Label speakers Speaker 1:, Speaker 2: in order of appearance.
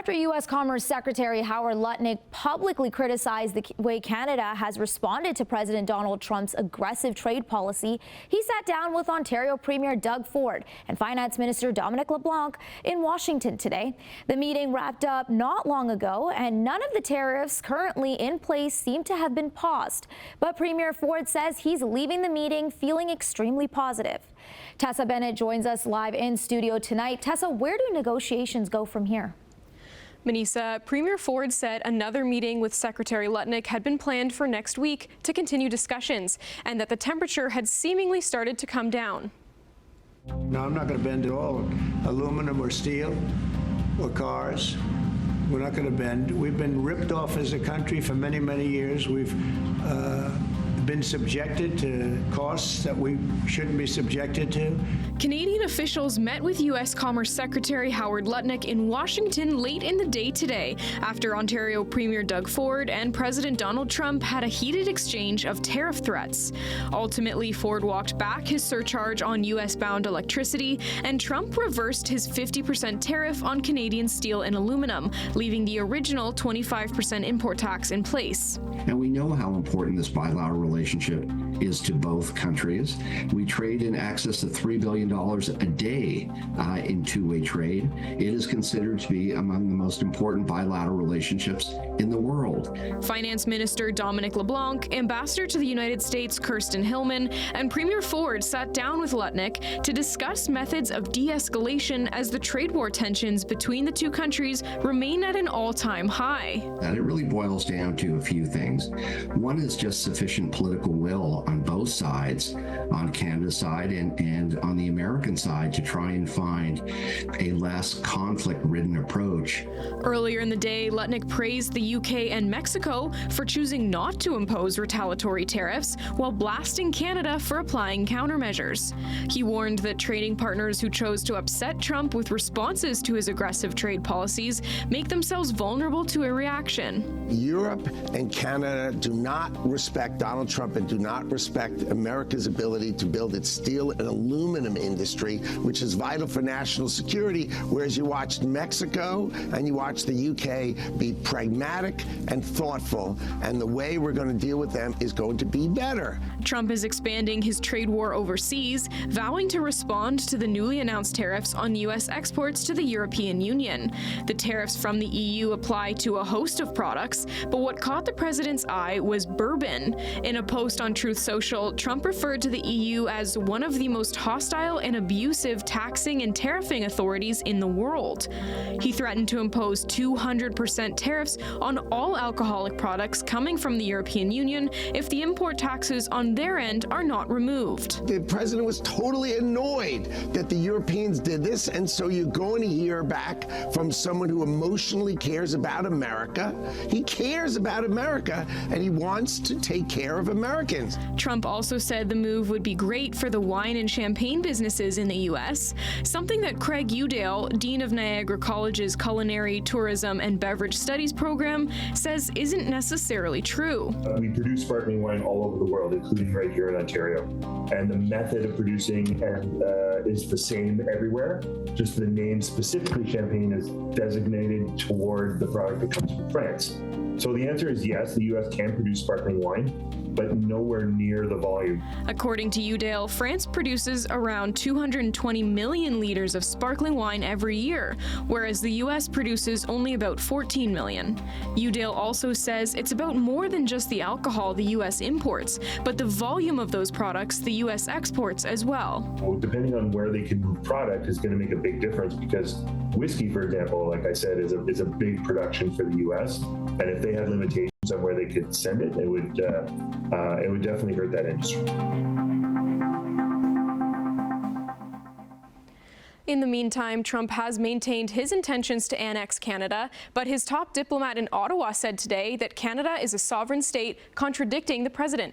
Speaker 1: after U.S. Commerce Secretary Howard Lutnick publicly criticized the way Canada has responded to President Donald Trump's aggressive trade policy, he sat down with Ontario Premier Doug Ford and Finance Minister Dominic LeBlanc in Washington today. The meeting wrapped up not long ago, and none of the tariffs currently in place seem to have been paused. But Premier Ford says he's leaving the meeting feeling extremely positive. Tessa Bennett joins us live in studio tonight. Tessa, where do negotiations go from here?
Speaker 2: Manisa, Premier Ford said another meeting with Secretary Lutnick had been planned for next week to continue discussions, and that the temperature had seemingly started to come down.
Speaker 3: No, I'm not going to bend at all. Aluminum or steel or cars, we're not going to bend. We've been ripped off as a country for many, many years. We've been subjected to costs that we shouldn't be subjected to.
Speaker 2: Canadian officials met with U.S. Commerce Secretary Howard Lutnick in Washington late in the day today, after Ontario Premier Doug Ford and President Donald Trump had a heated exchange of tariff threats. Ultimately, Ford walked back his surcharge on U.S.-bound electricity, and Trump reversed his 50% tariff on Canadian steel and aluminum, leaving the original 25% import tax in place.
Speaker 4: And we know how important this bilateral relationship is to both countries. We trade in excess of $3 billion a day in two-way trade. It is considered to be among the most important bilateral relationships in the world.
Speaker 2: Finance Minister Dominic LeBlanc, Ambassador to the United States Kirsten Hillman, and Premier Ford sat down with Lutnick to discuss methods of de-escalation as the trade war tensions between the two countries remain at an all-time high.
Speaker 4: And it really boils down to a few things. One is just sufficient political will on both sides, on Canada's side and on the American side, to try and find a less conflict-ridden approach.
Speaker 2: Earlier in the day, Lutnick praised the UK and Mexico for choosing not to impose retaliatory tariffs while blasting Canada for applying countermeasures. He warned that trading partners who chose to upset Trump with responses to his aggressive trade policies make themselves vulnerable to a reaction.
Speaker 5: Europe and Canada do not respect Donald Trump and do not respect America's ability to build its steel and aluminum industry, which is vital for national security, whereas you watched Mexico and you watched the UK be pragmatic and thoughtful, and the way we're going to deal with them is going to be better.
Speaker 2: Trump is expanding his trade war overseas, vowing to respond to the newly announced tariffs on U.S. exports to the European Union. The tariffs from the EU apply to a host of products, but what caught the president's eye was bourbon. In a post on Truth Social, Trump referred to the EU as one of the most hostile and abusive taxing and tariffing authorities in the world. He threatened to impose 200% tariffs on all alcoholic products coming from the European Union if the import taxes on their end are not removed.
Speaker 5: The president was totally annoyed that the Europeans did this, and so you're going to hear back from someone who emotionally cares about America. He cares about America, and he wants to take care of Americans.
Speaker 2: Trump also said the move would be great for the wine and champagne businesses in the U.S., something that Craig Udale, Dean of Niagara College's Culinary, Tourism, and Beverage Studies program, says isn't necessarily true.
Speaker 6: We produce sparkling wine all over the world, including right here in Ontario. And the method of producing is the same everywhere. Just the name, specifically champagne, is designated toward the product that comes from France. So the answer is yes, the U.S. can produce sparkling wine, but nowhere near the volume.
Speaker 2: According to Udale, France produces around 220 million liters of sparkling wine every year, whereas the U.S. produces only about 14 million. Udale also says it's about more than just the alcohol the U.S. imports, but the volume of those products the U.S. exports as well.
Speaker 6: Well, depending on where they can move product is going to make a big difference, because whiskey, for example, like I said, is a big production for the U.S., and if they had limitations on where they could send it, it would definitely hurt that industry.
Speaker 2: In the meantime, Trump has maintained his intentions to annex Canada, but his top diplomat in Ottawa said today that Canada is a sovereign state, contradicting the president.